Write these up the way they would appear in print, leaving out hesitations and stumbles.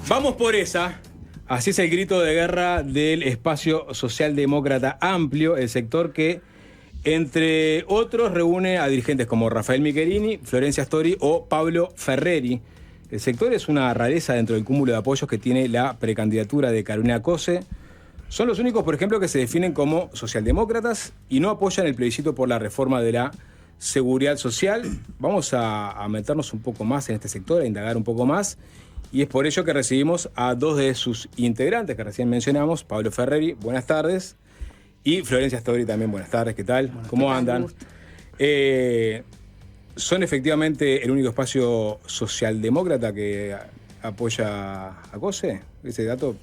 Vamos por esa. Así es el grito de guerra del espacio socialdemócrata amplio, el sector que, entre otros, reúne a dirigentes como Rafael Michelini, Florencia Astori o Pablo Ferreri. El sector es una rareza dentro del cúmulo de apoyos que tiene la precandidatura de Carolina Cose. Son los únicos, por ejemplo, que se definen como socialdemócratas y no apoyan el plebiscito por la reforma de la seguridad social. Vamos a meternos un poco más en este sector, a indagar un poco más. Y es por ello que recibimos a dos de sus integrantes que recién mencionamos, Pablo Ferreri, buenas tardes, y Florencia Astori también, buenas tardes, ¿qué tal? ¿Cómo andan? ¿Son efectivamente el único espacio socialdemócrata que apoya a Cose? Ese dato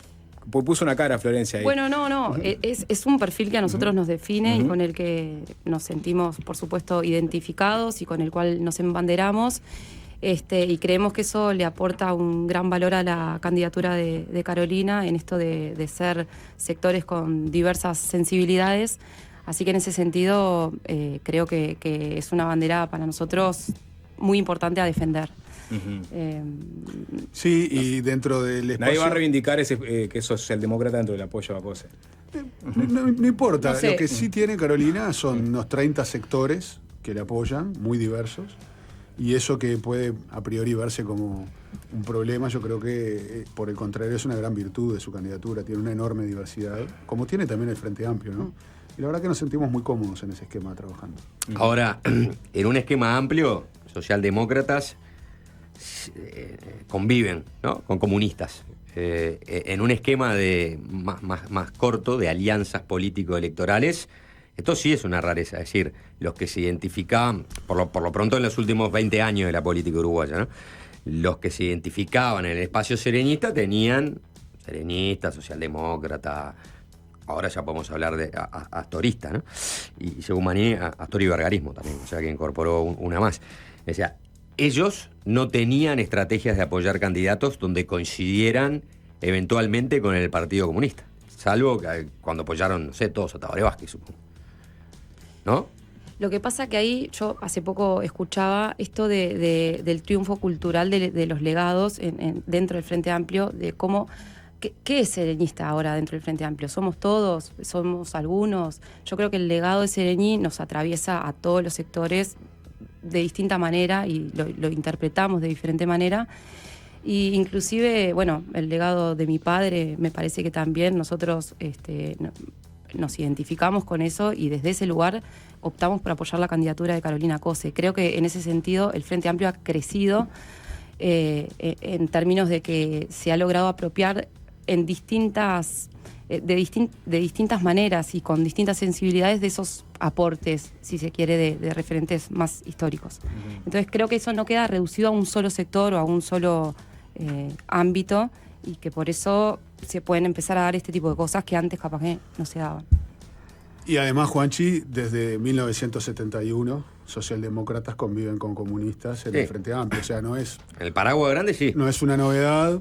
puso una cara Florencia ahí. Bueno, no, es un perfil que a nosotros nos define y con el que nos sentimos, por supuesto, identificados y con el cual nos embanderamos. Y creemos que eso le aporta un gran valor a la candidatura de Carolina en esto de ser sectores con diversas sensibilidades. Así que en ese sentido creo que es una bandera para nosotros muy importante a defender. Sí, y dentro del espacio... Nadie va a reivindicar que es socialdemócrata dentro del apoyo a Cose. No importa, No sé. Lo que sí tiene Carolina son unos 30 sectores que le apoyan, muy diversos. Y eso que puede a priori verse como un problema, yo creo que por el contrario es una gran virtud de su candidatura, tiene una enorme diversidad, como tiene también el Frente Amplio, ¿no? Y la verdad que nos sentimos muy cómodos en ese esquema trabajando. Ahora, en un esquema amplio, socialdemócratas conviven, ¿no?, con comunistas. En un esquema más corto de alianzas político-electorales, esto sí es una rareza, es decir, los que se identificaban, por lo pronto en los últimos 20 años de la política uruguaya, ¿no?, los que se identificaban en el espacio serenista tenían serenista, socialdemócrata, ahora ya podemos hablar de astorista, ¿no? Y según Maní, astori-vergarismo también, o sea que incorporó una más. O sea, ellos no tenían estrategias de apoyar candidatos donde coincidieran eventualmente con el Partido Comunista, salvo que cuando apoyaron, no sé, todos a Tabaré Vázquez, supongo. ¿No? Lo que pasa que ahí yo hace poco escuchaba esto del triunfo cultural de los legados dentro del Frente Amplio, de cómo... ¿Qué es serenista ahora dentro del Frente Amplio? ¿Somos todos? ¿Somos algunos? Yo creo que el legado de Serení nos atraviesa a todos los sectores de distinta manera y lo interpretamos de diferente manera. Y inclusive, bueno, el legado de mi padre, me parece que también nosotros nos identificamos con eso y desde ese lugar optamos por apoyar la candidatura de Carolina Cose. Creo que en ese sentido el Frente Amplio ha crecido en términos de que se ha logrado apropiar en de distintas maneras y con distintas sensibilidades de esos aportes, si se quiere, de referentes más históricos. Entonces creo que eso no queda reducido a un solo sector o a un solo ámbito y que por eso se pueden empezar a dar este tipo de cosas que antes capaz que no se daban. Y además, Juanchi, desde 1971, socialdemócratas conviven con comunistas en el Frente Amplio. O sea, no es... En el paraguas grande sí. No es una novedad,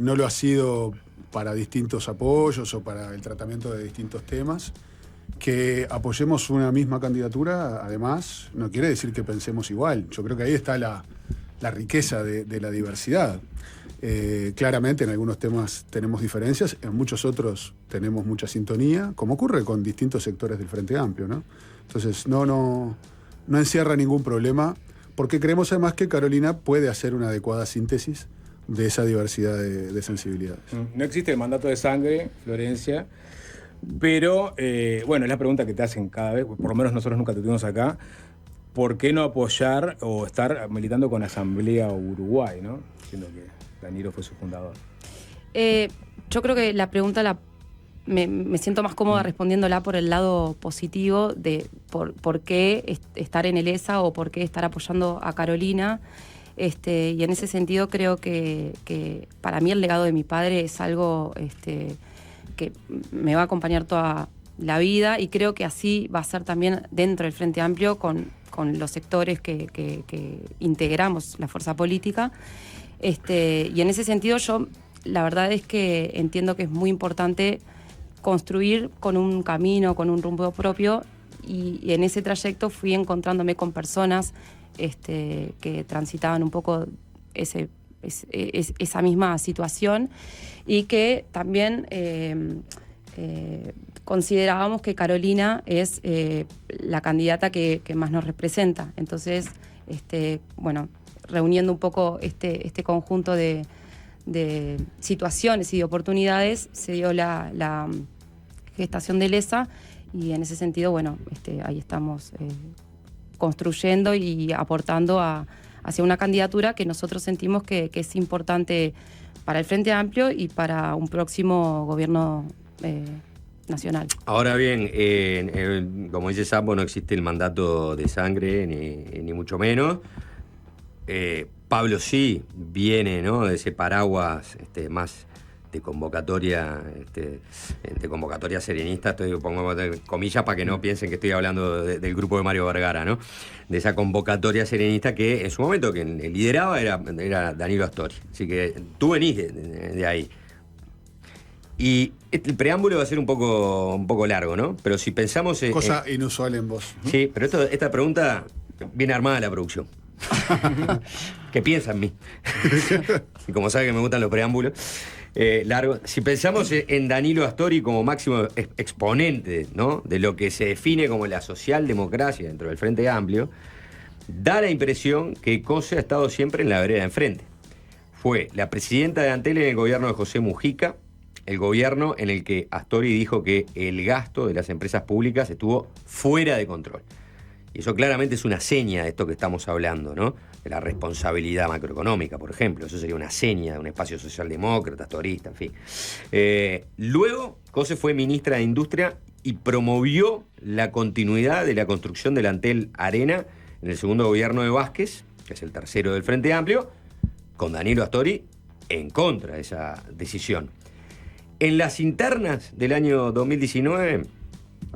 no lo ha sido para distintos apoyos o para el tratamiento de distintos temas. Que apoyemos una misma candidatura, además, no quiere decir que pensemos igual. Yo creo que ahí está la riqueza de la diversidad. Claramente en algunos temas tenemos diferencias, en muchos otros tenemos mucha sintonía, como ocurre con distintos sectores del Frente Amplio, ¿no? Entonces no encierra ningún problema, porque creemos además que Carolina puede hacer una adecuada síntesis de esa diversidad de sensibilidades. No existe el mandato de sangre, Florencia, pero bueno, es la pregunta que te hacen cada vez, por lo menos nosotros nunca te tuvimos acá. ¿Por qué no apoyar o estar militando con Asamblea Uruguay, ¿no? Siendo que Danilo fue su fundador. Yo creo que la pregunta me siento más cómoda respondiéndola por el lado positivo de por qué estar en el ESA o por qué estar apoyando a Carolina. Y en ese sentido creo que para mí el legado de mi padre es algo que me va a acompañar toda la vida y creo que así va a ser también dentro del Frente Amplio con los sectores que integramos la fuerza política. Y en ese sentido yo la verdad es que entiendo que es muy importante construir con un camino, con un rumbo propio y en ese trayecto fui encontrándome con personas que transitaban un poco ese esa misma situación, y que también considerábamos que Carolina es la candidata que más nos representa. Entonces, bueno, reuniendo un poco este conjunto de situaciones y de oportunidades, se dio la gestación de LESA, y en ese sentido, bueno, ahí estamos construyendo y aportando hacia una candidatura que nosotros sentimos que es importante para el Frente Amplio y para un próximo gobierno nacional. Ahora bien, como dice Sampo, no existe el mandato de sangre, ni mucho menos. Pablo sí viene, ¿no?, de ese paraguas más de convocatoria, de convocatoria serenista. Estoy pongo comillas para que no piensen que estoy hablando del grupo de Mario Vergara, ¿no? De esa convocatoria serenista que en su momento quien lideraba era Danilo Astori. Así que tú venís de ahí. Y el preámbulo va a ser un poco largo, ¿no? Pero si pensamos... Cosa inusual en vos. Sí, pero esta pregunta viene armada de la producción. ¿Qué piensa en mí? Y como sabe que me gustan los preámbulos largos. Si pensamos en Danilo Astori como máximo exponente, ¿no?, de lo que se define como la socialdemocracia dentro del Frente Amplio, da la impresión que Cose ha estado siempre en la vereda de enfrente. Fue la presidenta de Antel en el gobierno de José Mujica, el gobierno en el que Astori dijo que el gasto de las empresas públicas estuvo fuera de control. Y eso claramente es una seña de esto que estamos hablando, ¿no? De la responsabilidad macroeconómica, por ejemplo. Eso sería una seña de un espacio socialdemócrata, astorista, en fin. Luego, Cose fue ministra de Industria y promovió la continuidad de la construcción del Antel Arena en el segundo gobierno de Vázquez, que es el tercero del Frente Amplio, con Danilo Astori en contra de esa decisión. En las internas del año 2019,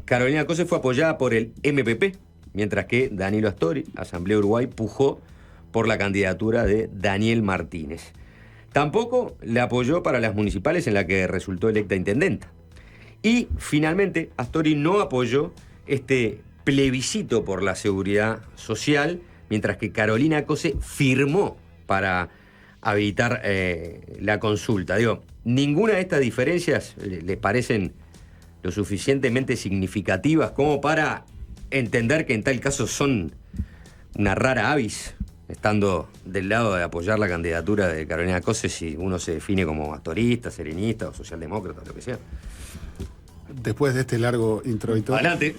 Carolina Cose fue apoyada por el MPP, mientras que Danilo Astori, Asamblea Uruguay, pujó por la candidatura de Daniel Martínez. Tampoco la apoyó para las municipales en la que resultó electa intendenta. Y finalmente, Astori no apoyó este plebiscito por la seguridad social, mientras que Carolina Cose firmó para habilitar la consulta. Digo, ninguna de estas diferencias les parecen lo suficientemente significativas como para entender que en tal caso son una rara avis, estando del lado de apoyar la candidatura de Carolina Cose si uno se define como astorista, serenista o socialdemócrata, lo que sea. Después de este largo introito, adelante.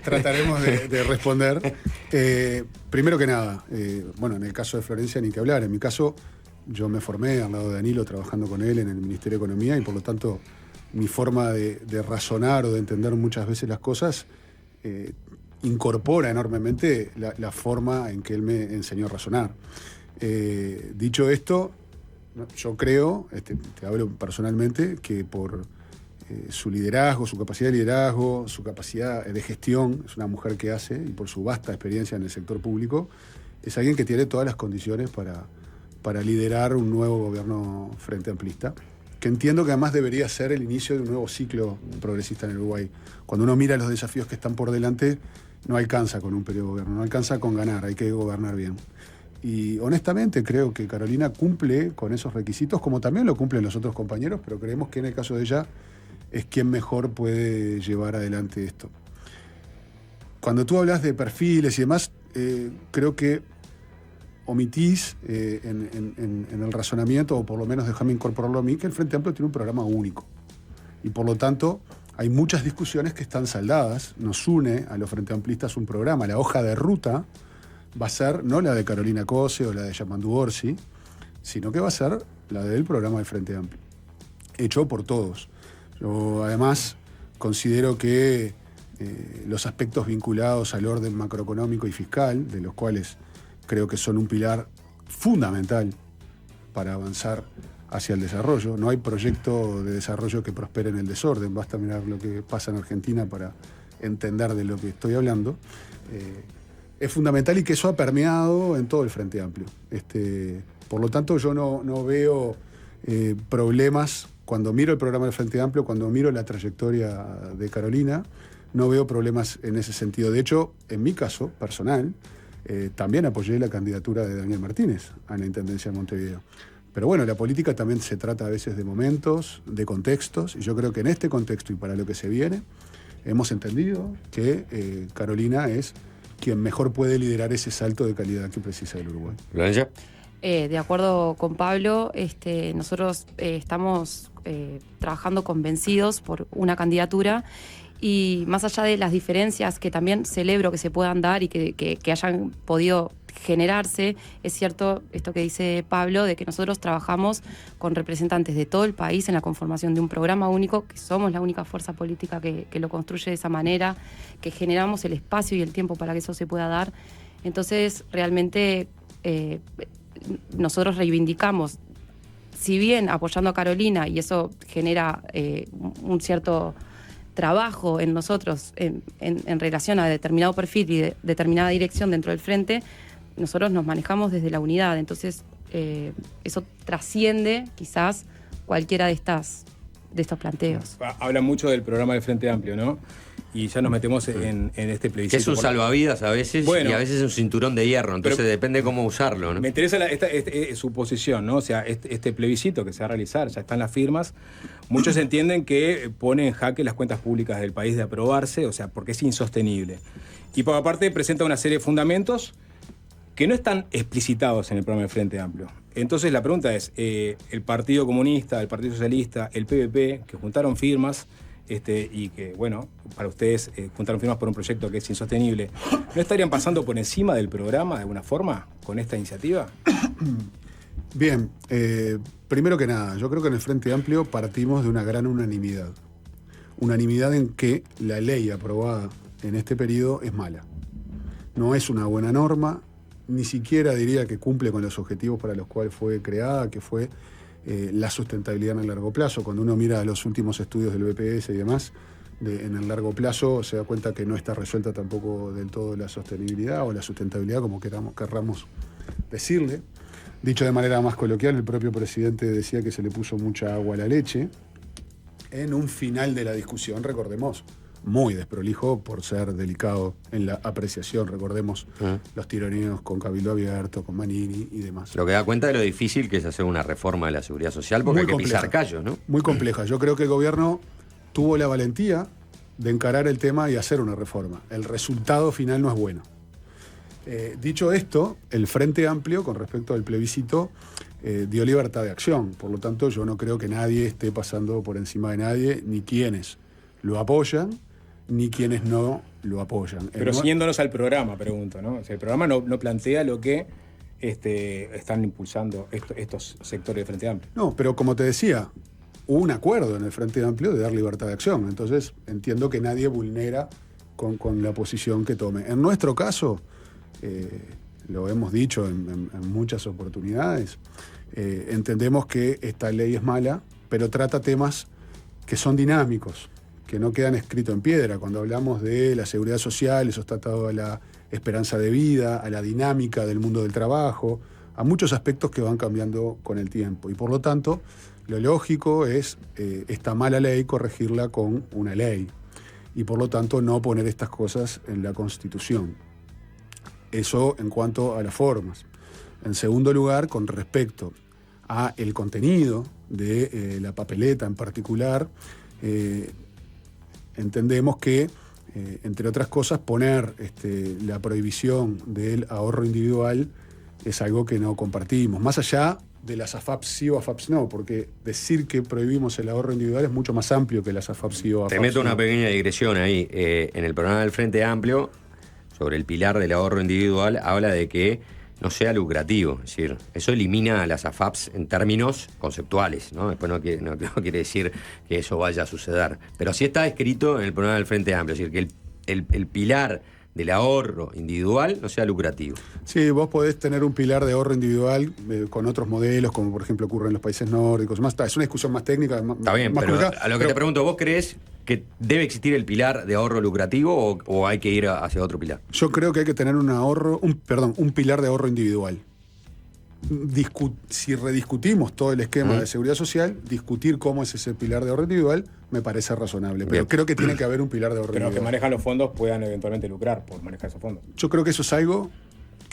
Trataremos de responder. Primero que nada, bueno, en el caso de Florencia ni que hablar. En mi caso, yo me formé al lado de Danilo trabajando con él en el Ministerio de Economía, y por lo tanto mi forma de razonar o de entender muchas veces las cosas incorpora enormemente la forma en que él me enseñó a razonar. Dicho esto, yo creo, te hablo personalmente, que por su liderazgo, su capacidad de liderazgo, su capacidad de gestión, es una mujer que hace, y por su vasta experiencia en el sector público, es alguien que tiene todas las condiciones para liderar un nuevo gobierno frente amplista, que entiendo que además debería ser el inicio de un nuevo ciclo progresista en el Uruguay. Cuando uno mira los desafíos que están por delante, no alcanza con un periodo de gobierno, no alcanza con ganar, hay que gobernar bien. Y honestamente creo que Carolina cumple con esos requisitos, como también lo cumplen los otros compañeros, pero creemos que en el caso de ella es quien mejor puede llevar adelante esto. Cuando tú hablas de perfiles y demás, creo que omitís en el razonamiento, o por lo menos déjame incorporarlo a mí, que el Frente Amplio tiene un programa único. Y por lo tanto, hay muchas discusiones que están saldadas. Nos une a los Frente Amplistas un programa. La hoja de ruta va a ser no la de Carolina Cose o la de Yamandu Orsi, sino que va a ser la del programa del Frente Amplio, hecho por todos. Yo además considero que los aspectos vinculados al orden macroeconómico y fiscal, de los cuales creo que son un pilar fundamental para avanzar hacia el desarrollo. No hay proyecto de desarrollo que prospere en el desorden. Basta mirar lo que pasa en Argentina para entender de lo que estoy hablando. Es fundamental, y que eso ha permeado en todo el Frente Amplio. Por lo tanto, yo no veo problemas. Cuando miro el programa del Frente Amplio, cuando miro la trayectoria de Carolina, no veo problemas en ese sentido. De hecho, en mi caso personal, también apoyé la candidatura de Daniel Martínez a la Intendencia de Montevideo. Pero bueno, la política también se trata a veces de momentos, de contextos, y yo creo que en este contexto y para lo que se viene, hemos entendido que Carolina es quien mejor puede liderar ese salto de calidad que precisa el Uruguay. ¿Florencia? De acuerdo con Pablo, nosotros estamos trabajando convencidos por una candidatura y más allá de las diferencias que también celebro que se puedan dar y que hayan podido generarse, es cierto esto que dice Pablo, de que nosotros trabajamos con representantes de todo el país en la conformación de un programa único, que somos la única fuerza política que lo construye de esa manera, que generamos el espacio y el tiempo para que eso se pueda dar. Entonces, realmente nosotros reivindicamos, si bien apoyando a Carolina, y eso genera un cierto trabajo en nosotros en relación a determinado perfil y determinada dirección dentro del frente, nosotros nos manejamos desde la unidad. Entonces, eso trasciende quizás cualquiera de estos planteos. Habla mucho del programa del Frente Amplio, ¿no? Y ya nos metemos en este plebiscito. Que es un salvavidas a veces, bueno, y a veces es un cinturón de hierro, entonces depende cómo usarlo, ¿no? Me interesa su posición, ¿no? O sea, este plebiscito que se va a realizar, ya están las firmas. Muchos entienden que pone en jaque las cuentas públicas del país de aprobarse, o sea, porque es insostenible. Y por aparte presenta una serie de fundamentos que no están explicitados en el programa del Frente Amplio. Entonces la pregunta es, el Partido Comunista, el Partido Socialista, el PVP, que juntaron firmas, y que, bueno, para ustedes juntaron firmas por un proyecto que es insostenible, ¿no estarían pasando por encima del programa de alguna forma con esta iniciativa? Bien, primero que nada, yo creo que en el Frente Amplio partimos de una gran unanimidad. Unanimidad en que la ley aprobada en este periodo es mala. No es una buena norma, ni siquiera diría que cumple con los objetivos para los cuales fue creada, que fue la sustentabilidad en el largo plazo. Cuando uno mira los últimos estudios del BPS y demás, en el largo plazo se da cuenta que no está resuelta tampoco del todo la sostenibilidad o la sustentabilidad, como querramos decirle. Dicho de manera más coloquial, el propio presidente decía que se le puso mucha agua a la leche. En un final de la discusión, recordemos, muy desprolijo por ser delicado en la apreciación, recordemos los tironeos con Cabildo Abierto, con Manini y demás. Lo que da cuenta de lo difícil que es hacer una reforma de la seguridad social, porque hay que pisar callos, ¿no? Muy compleja. Yo creo que el gobierno tuvo la valentía de encarar el tema y hacer una reforma. El resultado final no es bueno. Dicho esto, el Frente Amplio, con respecto al plebiscito, dio libertad de acción. Por lo tanto, yo no creo que nadie esté pasando por encima de nadie, ni quienes lo apoyan, ni quienes no lo apoyan. Pero siguiéndonos al programa, pregunto, ¿no? O sea, el programa no plantea lo que están impulsando estos sectores del Frente Amplio. No, pero como te decía, hubo un acuerdo en el Frente Amplio de dar libertad de acción. Entonces, entiendo que nadie vulnera con la posición que tome. En nuestro caso, lo hemos dicho en muchas oportunidades, entendemos que esta ley es mala, pero trata temas que son dinámicos, que no quedan escritos en piedra. Cuando hablamos de la seguridad social, eso está atado a la esperanza de vida, a la dinámica del mundo del trabajo, a muchos aspectos que van cambiando con el tiempo. Y por lo tanto, lo lógico es esta mala ley corregirla con una ley. Y por lo tanto, no poner estas cosas en la Constitución. Eso en cuanto a las formas. En segundo lugar, con respecto a el contenido de la papeleta en particular, entendemos que, entre otras cosas, poner la prohibición del ahorro individual es algo que no compartimos. Más allá de las AFAPs sí o AFAPs no, porque decir que prohibimos el ahorro individual es mucho más amplio que las AFAPs sí o AFAPs no. Te meto una pequeña digresión ahí. En el programa del Frente Amplio, sobre el pilar del ahorro individual, habla de que no sea lucrativo. Es decir, eso elimina a las AFAPs en términos conceptuales, ¿no? Después no quiere decir que eso vaya a suceder. Pero sí está escrito en el programa del Frente Amplio, es decir, que el pilar del ahorro individual no sea lucrativo. Sí, vos podés tener un pilar de ahorro individual con otros modelos, como por ejemplo ocurre en los países nórdicos. Es una discusión más técnica. Está bien, más pero complicada, a lo que te pregunto, ¿vos creés que debe existir el pilar de ahorro lucrativo o hay que ir hacia otro pilar? Yo creo que hay que tener un pilar de ahorro individual. Si rediscutimos todo el esquema de seguridad social, discutir cómo es ese pilar de ahorro individual me parece razonable. Pero Bien. Creo que tiene que haber un pilar de ahorro Pero los que individual. manejan los fondos puedan eventualmente lucrar por manejar esos fondos. Yo creo que eso es algo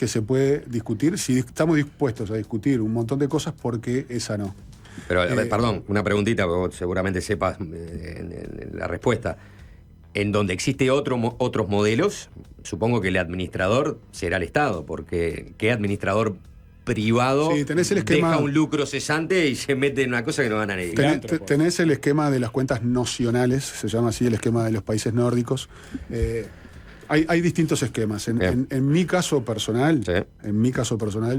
que se puede discutir, si estamos dispuestos a discutir un montón de cosas, ¿por qué esa no? Pero, perdón, una preguntita, porque vos seguramente sepas la respuesta. En donde existe otros modelos, supongo que el administrador será el Estado, porque ¿qué administrador privado tenés el esquema, deja un lucro cesante y se mete en una cosa que no gana nadie? Tenés el esquema de las cuentas nocionales, se llama así el esquema de los países nórdicos. Hay distintos esquemas. En mi caso personal,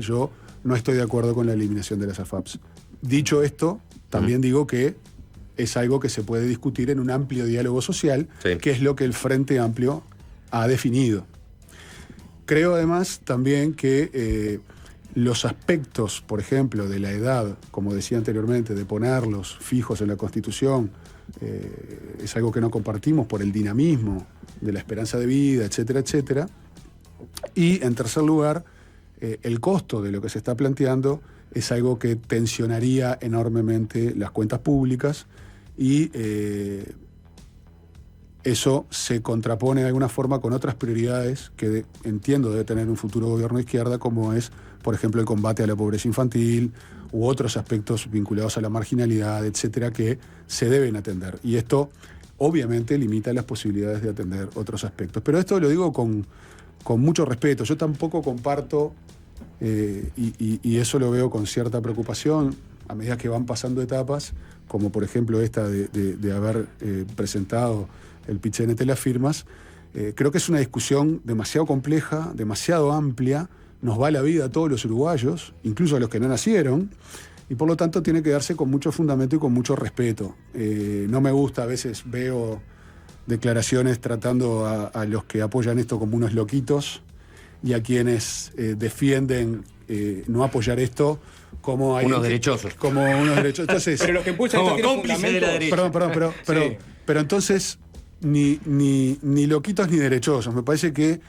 yo no estoy de acuerdo con la eliminación de las AFAPs. Dicho esto, también digo que es algo que se puede discutir en un amplio diálogo social, que es lo que el Frente Amplio ha definido. Creo además también que los aspectos, por ejemplo, de la edad, como decía anteriormente, de ponerlos fijos en la Constitución, es algo que no compartimos por el dinamismo de la esperanza de vida, etcétera, etcétera. Y en tercer lugar, el costo de lo que se está planteando es algo que tensionaría enormemente las cuentas públicas y eso se contrapone de alguna forma con otras prioridades que entiendo debe tener un futuro gobierno de izquierda, como es, por ejemplo, el combate a la pobreza infantil u otros aspectos vinculados a la marginalidad, etcétera, que se deben atender. Y esto obviamente limita las posibilidades de atender otros aspectos. Pero esto lo digo con mucho respeto. Yo tampoco comparto, y eso lo veo con cierta preocupación, a medida que van pasando etapas, como por ejemplo esta de haber presentado el PIT-CNT de las firmas. Creo que es una discusión demasiado compleja, demasiado amplia, nos va la vida a todos los uruguayos, incluso a los que no nacieron, y por lo tanto tiene que darse con mucho fundamento y con mucho respeto. No me gusta, a veces veo declaraciones tratando a los que apoyan esto como unos loquitos y a quienes defienden no apoyar esto como hay unos derechosos. Como unos derechosos. Entonces, pero los que impulsan esto tienen cómplices de la derecha. Pero entonces ni loquitos ni derechosos. Me parece que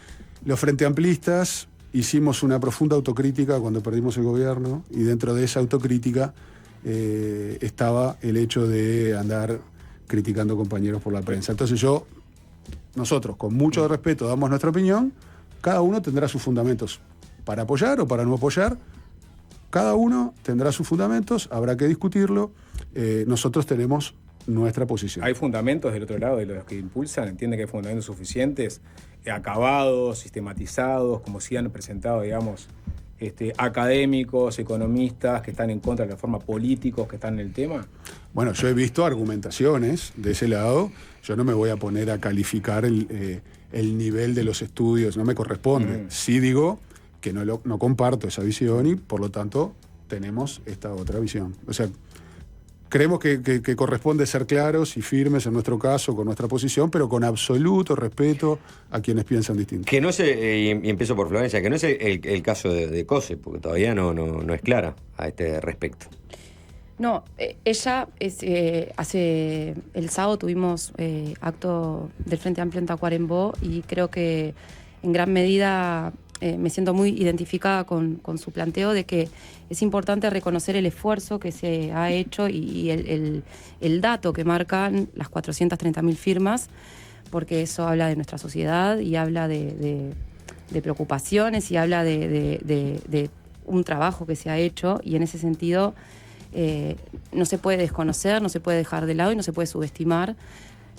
los frenteamplistas hicimos una profunda autocrítica cuando perdimos el gobierno, y dentro de esa autocrítica estaba el hecho de andar criticando compañeros por la prensa. Entonces nosotros con mucho respeto damos nuestra opinión, cada uno tendrá sus fundamentos para apoyar o para no apoyar, cada uno tendrá sus fundamentos, habrá que discutirlo, nosotros tenemos nuestra posición. ¿Hay fundamentos del otro lado de los que impulsan? ¿Entiende que hay fundamentos suficientes, acabados, sistematizados, como si han presentado, digamos, académicos, economistas que están en contra de la reforma, políticos que están en el tema? Bueno, yo he visto argumentaciones de ese lado. Yo no me voy a poner a calificar el nivel de los estudios, no me corresponde. Sí digo que no comparto esa visión y, por lo tanto, tenemos esta otra visión. O sea, creemos que corresponde ser claros y firmes en nuestro caso, con nuestra posición, pero con absoluto respeto a quienes piensan distinto. Que no sé, y empiezo por Florencia, que no es el caso de COSE, porque todavía no es clara a este respecto. No, ella hace el sábado tuvimos acto del Frente Amplio en Tacuarembó y creo que en gran medida me siento muy identificada con su planteo de que es importante reconocer el esfuerzo que se ha hecho y el dato que marcan las 430.000 firmas, porque eso habla de nuestra sociedad y habla de preocupaciones y habla de un trabajo que se ha hecho, y en ese sentido no se puede desconocer, no se puede dejar de lado y no se puede subestimar,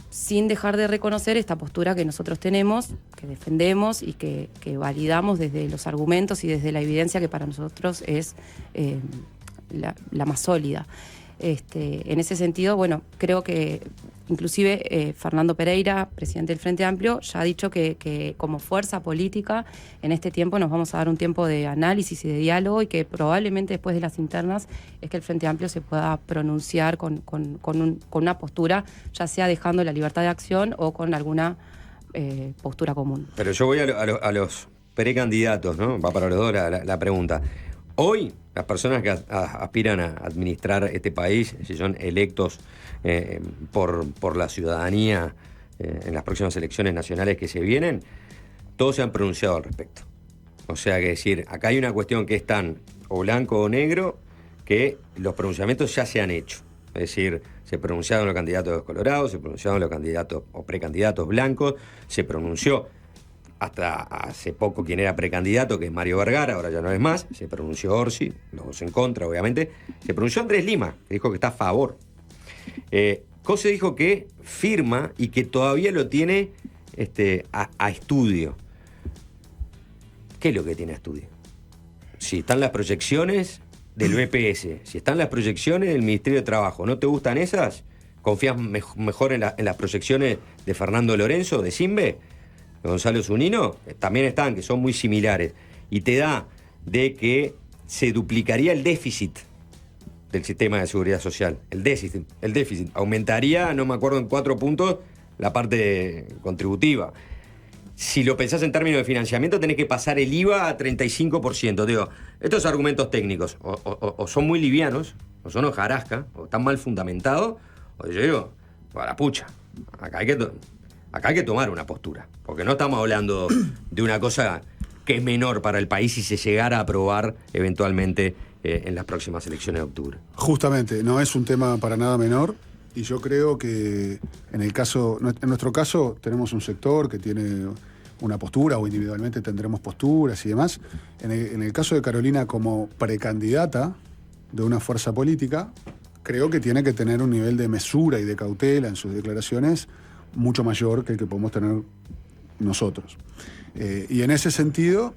sin dejar de reconocer esta postura que nosotros tenemos, que defendemos y que validamos desde los argumentos y desde la evidencia que para nosotros es la más sólida. En ese sentido, bueno, creo que inclusive Fernando Pereira, presidente del Frente Amplio, ya ha dicho que como fuerza política en este tiempo nos vamos a dar un tiempo de análisis y de diálogo, y que probablemente después de las internas es que el Frente Amplio se pueda pronunciar con una postura, ya sea dejando la libertad de acción o con alguna postura común. Pero yo voy a los precandidatos, ¿no? Va para los dos la pregunta. Hoy, las personas que aspiran a administrar este país, si son electos por la ciudadanía en las próximas elecciones nacionales que se vienen, todos se han pronunciado al respecto. O sea, que decir, acá hay una cuestión que es tan o blanco o negro, que los pronunciamientos ya se han hecho. Es decir, se pronunciaron los candidatos colorados, se pronunciaron los candidatos o precandidatos blancos, se pronunció hasta hace poco quien era precandidato, que es Mario Vergara, ahora ya no es más, se pronunció Orsi, los dos en contra, obviamente, se pronunció Andrés Lima, que dijo que está a favor. Cose dijo que firma y que todavía lo tiene a estudio. ¿Qué es lo que tiene a estudio? Si están las proyecciones del BPS, si están las proyecciones del Ministerio de Trabajo, ¿no te gustan esas? ¿Confías mejor en las proyecciones de Fernando Lorenzo, de Simbe, de Gonzalo Zunino? También están, que son muy similares. Y te da de que se duplicaría el déficit del sistema de seguridad social. El déficit. Aumentaría, no me acuerdo en 4 puntos, la parte contributiva. Si lo pensás en términos de financiamiento, tenés que pasar el IVA a 35%. Digo, estos argumentos técnicos o son muy livianos, o son hojarasca, o están mal fundamentados, o yo digo, a la pucha, acá hay que tomar una postura. Porque no estamos hablando de una cosa que es menor para el país si se llegara a aprobar eventualmente en las próximas elecciones de octubre. Justamente, no es un tema para nada menor. Y yo creo que en nuestro caso tenemos un sector que tiene una postura, o individualmente tendremos posturas y demás. En el caso de Carolina, como precandidata de una fuerza política, creo que tiene que tener un nivel de mesura y de cautela en sus declaraciones mucho mayor que el que podemos tener nosotros. Y en ese sentido,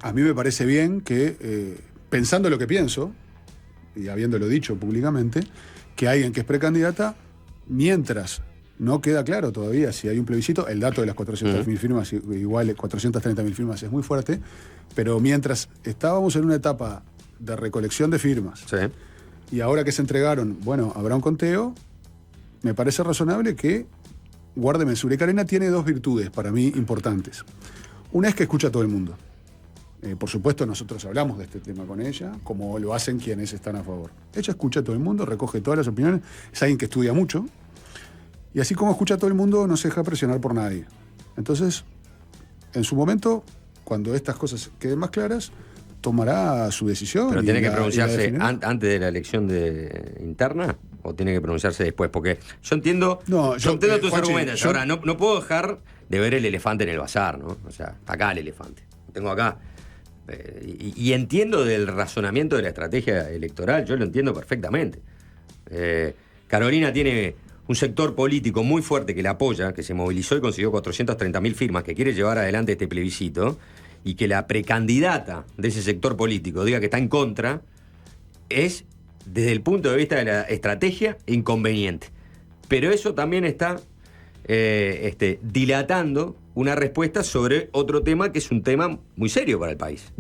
a mí me parece bien que, pensando lo que pienso, y habiéndolo dicho públicamente, que alguien que es precandidata, mientras no queda claro todavía si hay un plebiscito, el dato de las 400.000 firmas, igual 430.000 firmas es muy fuerte, pero mientras estábamos en una etapa de recolección de firmas, Sí. y ahora que se entregaron, bueno, habrá un conteo, me parece razonable que guarde mesura. Y Carolina tiene 2 virtudes para mí importantes. Una es que escucha a todo el mundo. Por supuesto, nosotros hablamos de este tema con ella, como lo hacen quienes están a favor. Ella escucha a todo el mundo, recoge todas las opiniones, es alguien que estudia mucho, y así como escucha a todo el mundo, no se deja presionar por nadie. Entonces, en su momento, cuando estas cosas queden más claras, tomará su decisión. ¿Pero tiene que pronunciarse antes de la elección interna o tiene que pronunciarse después? Porque yo entiendo, yo entiendo tus argumentos. Ahora, no puedo dejar de ver el elefante en el bazar, ¿no? O sea, acá el elefante. Lo tengo acá. Y entiendo del razonamiento de la estrategia electoral, yo lo entiendo perfectamente. Carolina tiene un sector político muy fuerte que la apoya, que se movilizó y consiguió 430.000 firmas, que quiere llevar adelante este plebiscito, y que la precandidata de ese sector político diga que está en contra, es, desde el punto de vista de la estrategia, inconveniente. Pero eso también está dilatando una respuesta sobre otro tema que es un tema muy serio para el país,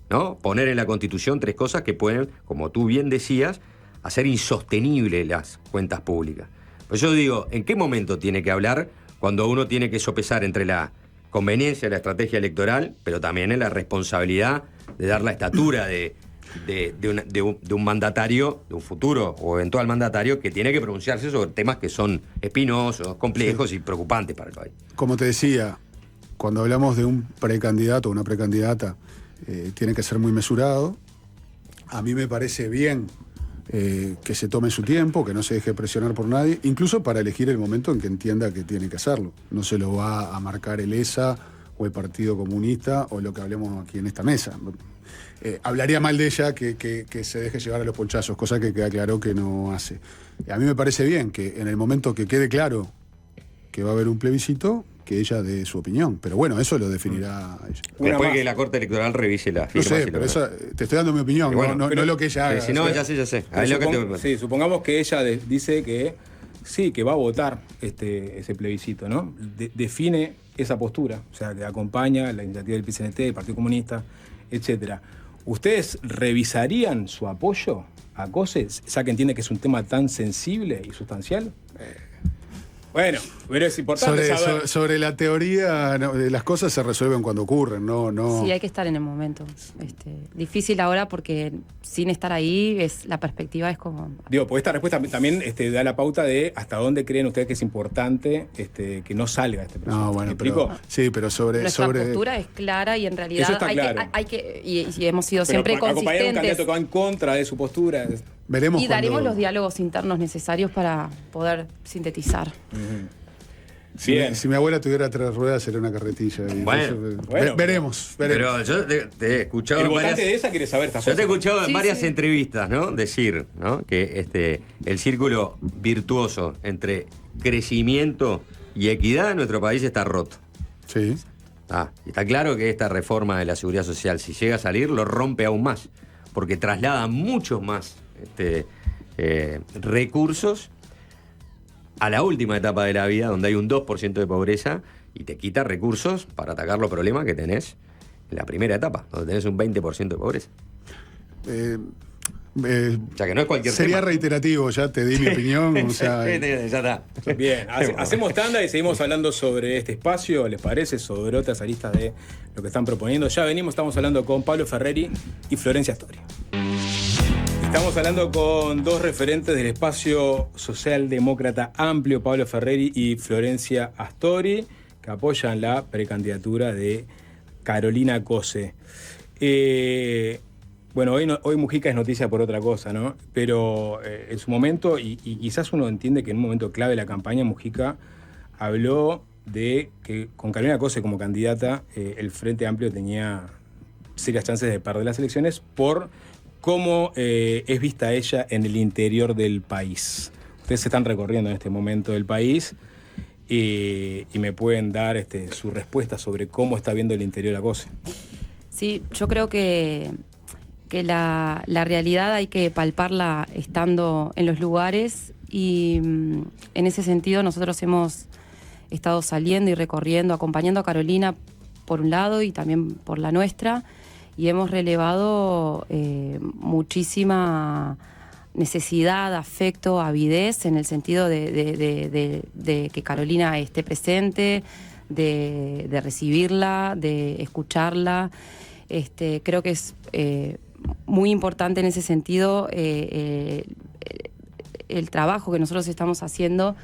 ¿no? Poner en la Constitución 3 cosas que pueden, como tú bien decías, hacer insostenible las cuentas públicas. Pues yo digo, ¿en qué momento tiene que hablar cuando uno tiene que sopesar entre la conveniencia de la estrategia electoral, pero también en la responsabilidad de dar la estatura de un mandatario, de un futuro o eventual mandatario que tiene que pronunciarse sobre temas que son espinosos, complejos y preocupantes para el país? Como te decía, cuando hablamos de un precandidato o una precandidata, tiene que ser muy mesurado. A mí me parece bien que se tome su tiempo, que no se deje presionar por nadie, incluso para elegir el momento en que entienda que tiene que hacerlo. No se lo va a marcar el ESA o el Partido Comunista o lo que hablemos aquí en esta mesa. Hablaría mal de ella que se deje llevar a los ponchazos, cosa que queda claro que no hace. A mí me parece bien que en el momento que quede claro que va a haber un plebiscito, que ella dé su opinión. Pero bueno, eso lo definirá ella. Después que la Corte Electoral revise la firma. No sé, pero te estoy dando mi opinión, bueno, no lo que ella haga. Si no, ya sé. Sí, supongamos que ella dice que sí, que va a votar ese plebiscito, ¿no? Define esa postura, o sea, que acompaña la iniciativa del PCNT, del Partido Comunista, etcétera. ¿Ustedes revisarían su apoyo a Cose, ya que entiende que es un tema tan sensible y sustancial? Bueno, pero es importante saber. Sobre la teoría, las cosas se resuelven cuando ocurren, no. Sí, hay que estar en el momento. Difícil ahora porque sin estar ahí, la perspectiva es como... Digo, pues esta respuesta también da la pauta de hasta dónde creen ustedes que es importante que no salga este proceso. No, bueno, pero sobre... Nuestra postura es clara y en realidad eso está claro. hay que y hemos sido siempre consistentes. Acompañar a un candidato que va en contra de su postura... Veremos y daremos los diálogos internos necesarios para poder sintetizar. Bien. Si mi abuela tuviera 3 ruedas, sería una carretilla. Bueno. Veremos. Pero yo te he escuchado El en votante varias, de esa quiere saber estas yo te he cosas. escuchado en Sí, varias sí. entrevistas, ¿no? Decir, ¿no? Que el círculo virtuoso entre crecimiento y equidad en nuestro país está roto. Sí. Y está claro que esta reforma de la seguridad social, si llega a salir, lo rompe aún más, porque traslada muchos más recursos a la última etapa de la vida, donde hay un 2% de pobreza, y te quita recursos para atacar los problemas que tenés en la primera etapa, donde tenés un 20% de pobreza. O sea que no es cualquier Sería tema. reiterativo, ya te di mi opinión. O sea, Ya está. Bien, hacemos tanda y seguimos hablando sobre este espacio, ¿les parece? Sobre otras aristas de lo que están proponiendo. Ya venimos, estamos hablando con Pablo Ferreri y Florencia Astori. Estamos hablando con 2 referentes del espacio socialdemócrata amplio, Pablo Ferreri y Florencia Astori, que apoyan la precandidatura de Carolina Cose. Bueno, hoy Mujica es noticia por otra cosa, ¿no? Pero en su momento, y quizás uno entiende que en un momento clave de la campaña, Mujica habló de que con Carolina Cose como candidata, el Frente Amplio tenía serias chances de perder las elecciones por cómo es vista ella en el interior del país. Ustedes se están recorriendo en este momento del país y me pueden dar su respuesta sobre cómo está viendo el interior la Cose. Sí, yo creo que la realidad hay que palparla estando en los lugares y en ese sentido nosotros hemos estado saliendo y recorriendo, acompañando a Carolina por un lado y también por la nuestra, y hemos relevado muchísima necesidad, afecto, avidez en el sentido de que Carolina esté presente, de recibirla, de escucharla. Creo que es muy importante en ese sentido el trabajo que nosotros estamos haciendo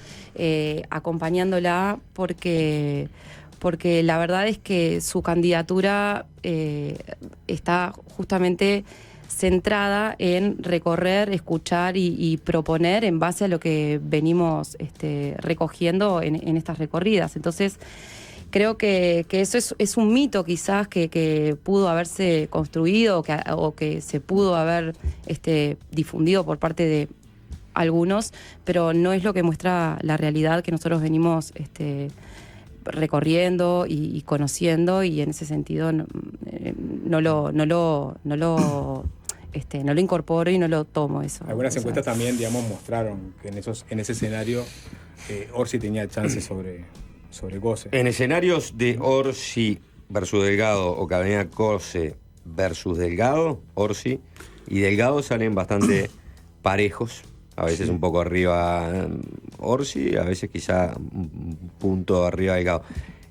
acompañándola porque la verdad es que su candidatura está justamente centrada en recorrer, escuchar y proponer en base a lo que venimos recogiendo en estas recorridas. Entonces, creo que eso es un mito quizás que pudo haberse construido o que se pudo haber difundido por parte de algunos, pero no es lo que muestra la realidad que nosotros venimos recorriendo y conociendo, y en ese sentido no lo incorporo y no lo tomo eso. Algunas encuestas también, digamos, mostraron que en ese escenario Orsi tenía chances sobre Cose. En escenarios de Orsi versus Delgado o Carolina Cose versus Delgado, Orsi y Delgado salen bastante parejos. A veces un poco arriba Orsi, a veces quizá un punto arriba Delgado.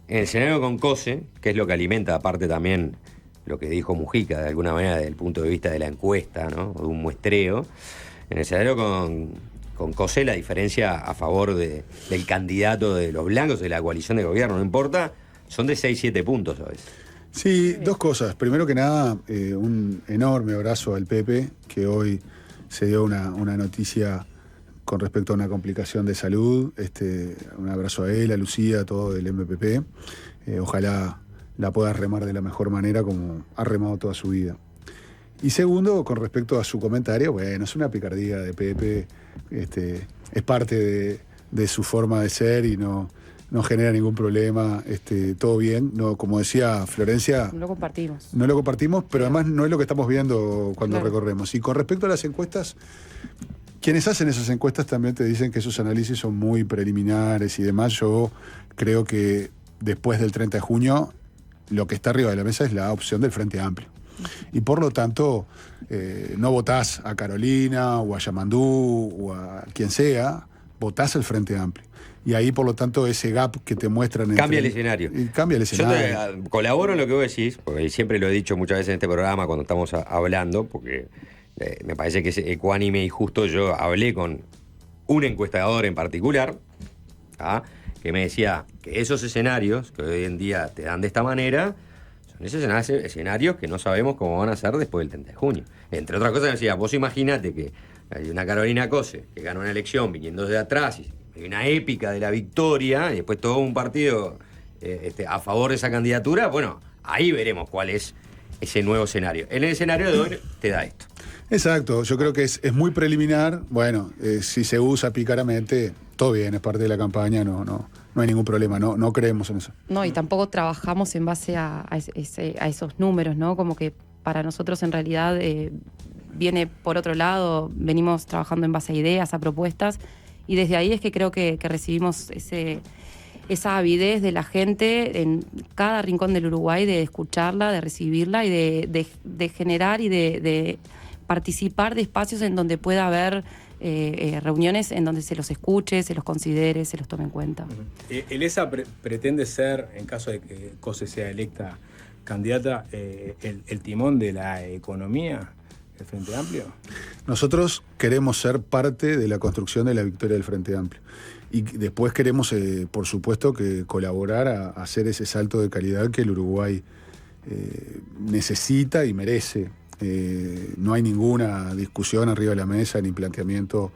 En el escenario con Cose, que es lo que alimenta aparte también lo que dijo Mujica, de alguna manera desde el punto de vista de la encuesta, ¿no? O de un muestreo, en el escenario con Cose la diferencia a favor del candidato de los blancos, de la coalición de gobierno, no importa, son de 6-7 puntos a veces. Sí, 2 cosas. Primero que nada, un enorme abrazo al Pepe, que hoy se dio una noticia con respecto a una complicación de salud. Un abrazo a él, a Lucía, a todo el MPP. Ojalá la pueda remar de la mejor manera como ha remado toda su vida. Y segundo, con respecto a su comentario, bueno, es una picardía de Pepe, es parte de su forma de ser y no genera ningún problema, todo bien. No, como decía Florencia, No lo compartimos. no lo compartimos, pero además no es lo que estamos viendo cuando Claro. recorremos. Y con respecto a las encuestas, quienes hacen esas encuestas también te dicen que esos análisis son muy preliminares y demás. Yo creo que después del 30 de junio, lo que está arriba de la mesa es la opción del Frente Amplio. Y por lo tanto, no votás a Carolina o a Yamandú o a quien sea, votás al Frente Amplio. Y ahí, por lo tanto, ese gap que te muestran... Cambia el escenario. Cambia el escenario. Yo colaboro en lo que vos decís, porque siempre lo he dicho muchas veces en este programa cuando estamos hablando, porque me parece que es ecuánime y justo. Yo hablé con un encuestador en particular, que me decía que esos escenarios que hoy en día te dan de esta manera son esos escenarios que no sabemos cómo van a ser después del 30 de junio. Entre otras cosas me decía, vos imaginate que hay una Carolina Cose que gana una elección viniendo de atrás y hay una épica de la victoria y después todo un partido a favor de esa candidatura, bueno, ahí veremos cuál es ese nuevo escenario. En el escenario de hoy te da esto. Exacto, yo creo que es muy preliminar. Bueno, si se usa pícaramente, todo bien, es parte de la campaña, no hay ningún problema, no creemos en eso. No, y tampoco trabajamos en base a esos números, ¿no? Como que para nosotros en realidad viene por otro lado, venimos trabajando en base a ideas, a propuestas, y desde ahí es que creo que recibimos esa avidez de la gente en cada rincón del Uruguay de escucharla, de recibirla y de generar y de participar de espacios en donde pueda haber reuniones en donde se los escuche, se los considere, se los tome en cuenta. ¿El ESA pretende ser, en caso de que Cose sea electa candidata, el timón de la economía del Frente Amplio? Nosotros queremos ser parte de la construcción de la victoria del Frente Amplio. Y después queremos, por supuesto, que colaborar a hacer ese salto de calidad que el Uruguay necesita y merece. No hay ninguna discusión arriba de la mesa ni planteamiento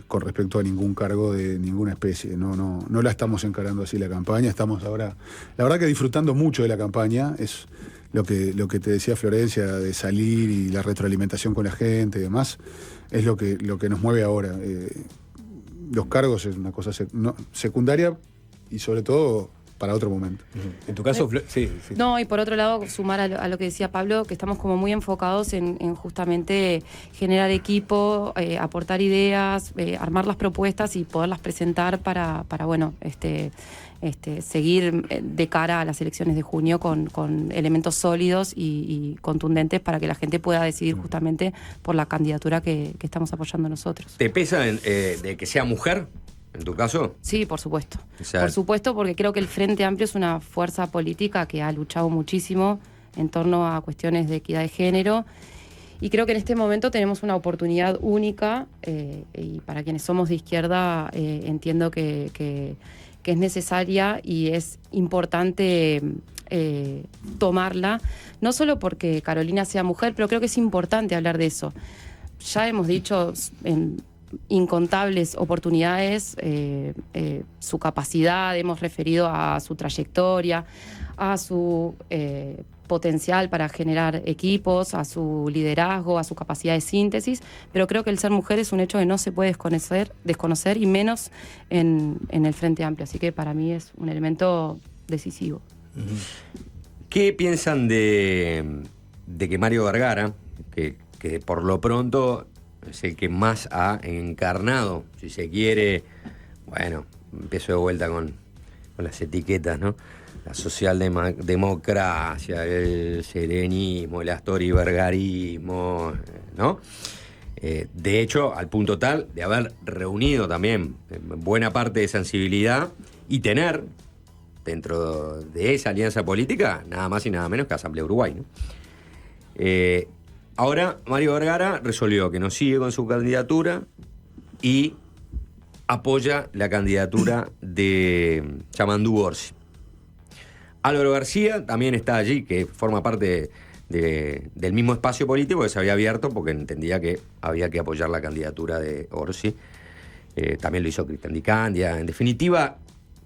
con respecto a ningún cargo de ninguna especie. No la estamos encarando así la campaña. Estamos ahora, la verdad que disfrutando mucho de la campaña. Es lo que te decía Florencia, de salir y la retroalimentación con la gente y demás, es lo que nos mueve ahora. Los cargos es una cosa secundaria y sobre todo para otro momento. En tu caso, sí. No, y por otro lado, sumar a lo que decía Pablo, que estamos como muy enfocados en justamente generar equipo, aportar ideas, armar las propuestas y poderlas presentar para bueno, seguir de cara a las elecciones de junio con elementos sólidos y contundentes para que la gente pueda decidir justamente por la candidatura que estamos apoyando nosotros. ¿Te pesa de que sea mujer, en tu caso? Sí, por supuesto. O sea, por supuesto, porque creo que el Frente Amplio es una fuerza política que ha luchado muchísimo en torno a cuestiones de equidad de género. Y creo que en este momento tenemos una oportunidad única y para quienes somos de izquierda entiendo que es necesaria y es importante tomarla, no solo porque Carolina sea mujer, pero creo que es importante hablar de eso. Ya hemos dicho en incontables oportunidades su capacidad, hemos referido a su trayectoria, a su potencial para generar equipos, a su liderazgo, a su capacidad de síntesis, pero creo que el ser mujer es un hecho que no se puede desconocer y menos en el Frente Amplio, así que para mí es un elemento decisivo. ¿Qué piensan de que Mario Vergara, que por lo pronto es el que más ha encarnado, si se quiere, bueno, empiezo de vuelta con las etiquetas, ¿no? La socialdemocracia, el serenismo, el astorivergarismo, ¿no? De hecho, al punto tal de haber reunido también buena parte de sensibilidad y tener dentro de esa alianza política nada más y nada menos que Asamblea Uruguay, ¿no? Ahora Mario Vergara resolvió que no sigue con su candidatura y apoya la candidatura de Yamandú Orsi. Álvaro García también está allí, que forma parte del mismo espacio político que se había abierto porque entendía que había que apoyar la candidatura de Orsi. También lo hizo Cristian Di Candia. En definitiva,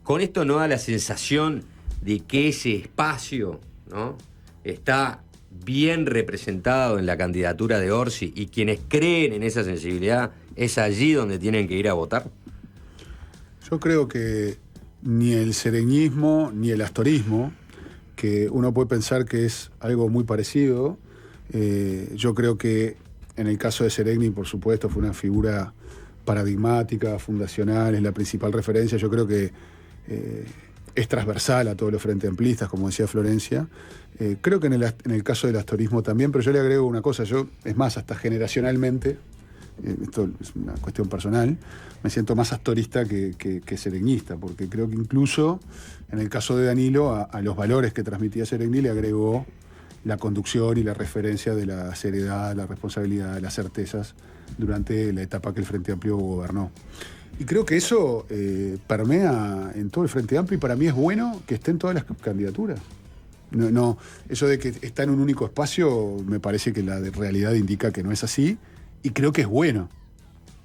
con esto no da la sensación de que ese espacio, ¿no?, está bien representado en la candidatura de Orsi y quienes creen en esa sensibilidad es allí donde tienen que ir a votar. Yo creo que ni el sereñismo ni el astorismo, que uno puede pensar que es algo muy parecido, yo creo que en el caso de Seregni, por supuesto, fue una figura paradigmática, fundacional, es la principal referencia. Yo creo que es transversal a todos los frente amplistas, como decía Florencia. Creo que en el caso del astorismo también, pero yo le agrego una cosa, es más, hasta generacionalmente, esto es una cuestión personal, me siento más astorista que sereñista, porque creo que incluso en el caso de Danilo, a los valores que transmitía Seregni le agregó la conducción y la referencia de la seriedad, la responsabilidad, las certezas durante la etapa que el Frente Amplio gobernó. Y creo que eso permea en todo el Frente Amplio y para mí es bueno que estén todas las candidaturas. No, eso de que está en un único espacio me parece que la realidad indica que no es así y creo que es bueno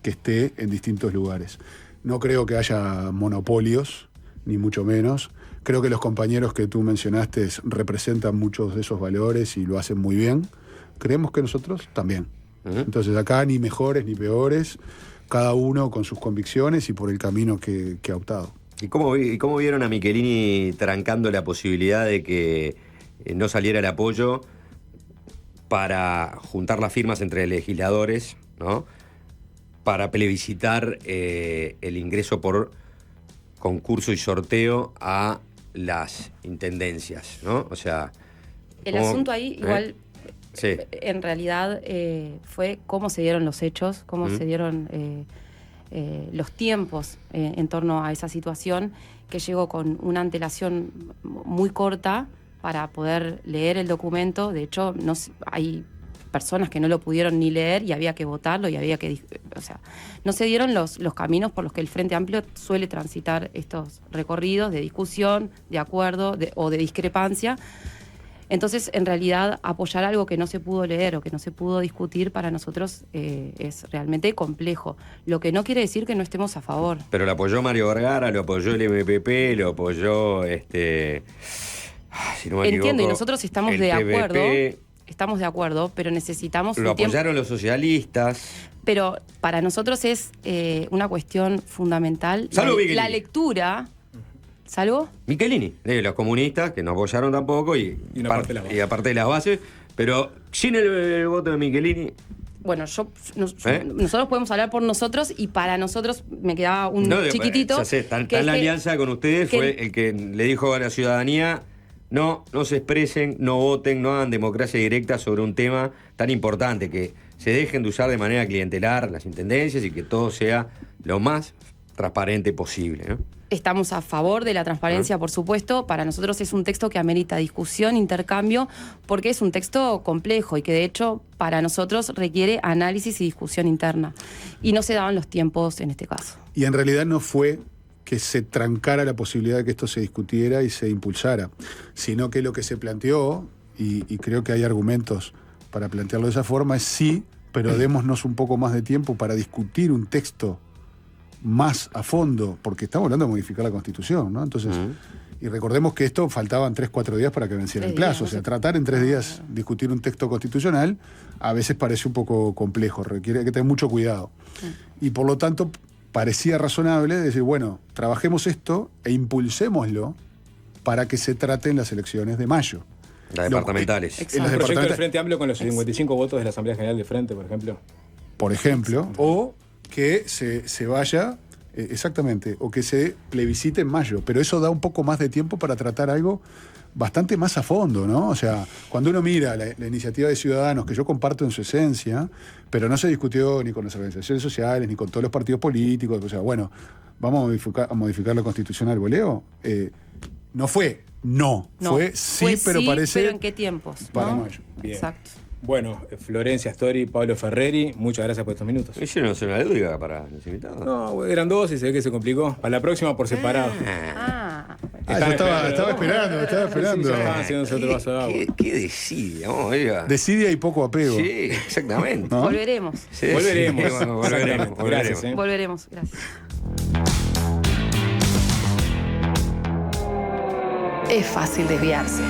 que esté en distintos lugares. No creo que haya monopolios, ni mucho menos. Creo que los compañeros que tú mencionaste representan muchos de esos valores y lo hacen muy bien. Creemos que nosotros también. Entonces acá ni mejores ni peores, cada uno con sus convicciones y por el camino que ha optado. ¿Y cómo vieron a Michelini trancando la posibilidad de que no saliera el apoyo para juntar las firmas entre legisladores, ¿no?, para plebiscitar el ingreso por concurso y sorteo a las intendencias, ¿no? O sea... El asunto ahí igual... Sí. En realidad fue cómo se dieron los hechos, cómo se dieron los tiempos en torno a esa situación, que llegó con una antelación muy corta para poder leer el documento. De hecho, hay personas que no lo pudieron ni leer y había que votarlo y había que... O sea, no se dieron los caminos por los que el Frente Amplio suele transitar estos recorridos de discusión, de acuerdo o de discrepancia. Entonces, en realidad, apoyar algo que no se pudo leer o que no se pudo discutir para nosotros es realmente complejo. Lo que no quiere decir que no estemos a favor. Pero lo apoyó Mario Vergara, lo apoyó el MPP, lo apoyó, si no me Entiendo, equivoco, y nosotros estamos de acuerdo. Estamos de acuerdo, pero necesitamos lo un tiempo. apoyaron los socialistas. Pero para nosotros es una cuestión fundamental. Salvo Michelini. La lectura... ¿Salvo? Michelini, los comunistas, que no apoyaron tampoco, y aparte de las bases, pero sin el voto de Michelini... Bueno, nosotros podemos hablar por nosotros y para nosotros me quedaba un chiquitito. Ya sé, está en la alianza con ustedes, fue el que le dijo a la ciudadanía: no se expresen, no voten, no hagan democracia directa sobre un tema tan importante, que se dejen de usar de manera clientelar las intendencias y que todo sea lo más transparente posible, ¿no? Estamos a favor de la transparencia, por supuesto. Para nosotros es un texto que amerita discusión, intercambio, porque es un texto complejo y que de hecho para nosotros requiere análisis y discusión interna. Y no se daban los tiempos en este caso. Y en realidad no fue que se trancara la posibilidad de que esto se discutiera y se impulsara, sino que lo que se planteó, y creo que hay argumentos para plantearlo de esa forma, es sí, pero démonos un poco más de tiempo para discutir un texto más a fondo, porque estamos hablando de modificar la Constitución, ¿no? Entonces, y recordemos que esto faltaban 3-4 días para que venciera el plazo. O sea, tratar en 3 días discutir un texto constitucional a veces parece un poco complejo, requiere que tener mucho cuidado. Y por lo tanto, parecía razonable decir, bueno, trabajemos esto e impulsémoslo para que se traten las elecciones de mayo. Las departamentales. El proyecto del Frente Amplio con los 55 votos de la Asamblea General del Frente, por ejemplo. Por ejemplo, o que se vaya, exactamente, o que se plebiscite en mayo. Pero eso da un poco más de tiempo para tratar algo bastante más a fondo, ¿no? O sea, cuando uno mira la iniciativa de Ciudadanos, que yo comparto en su esencia, pero no se discutió ni con las organizaciones sociales, ni con todos los partidos políticos, o sea, bueno, vamos a modificar la Constitución al voleo, no fue fue sí, pero sí, parece... pero ¿en qué tiempos? Para ¿no? mayo. Bien. Exacto. Bueno, Florencia Astori, Pablo Ferreri, muchas gracias por estos minutos. Hicieron una cena lúdica para los invitados. No, eran 2 y se ve que se complicó. Para la próxima por separado. Yo estaba esperando. Sí, ya estaban haciendo otro vaso de agua. ¿Qué desidia? Oiga. Desidia y poco apego. Sí, exactamente. ¿No? Volveremos. Sí, Volveremos. sí, volveremos. Gracias. Volveremos, gracias. Es fácil desviarse.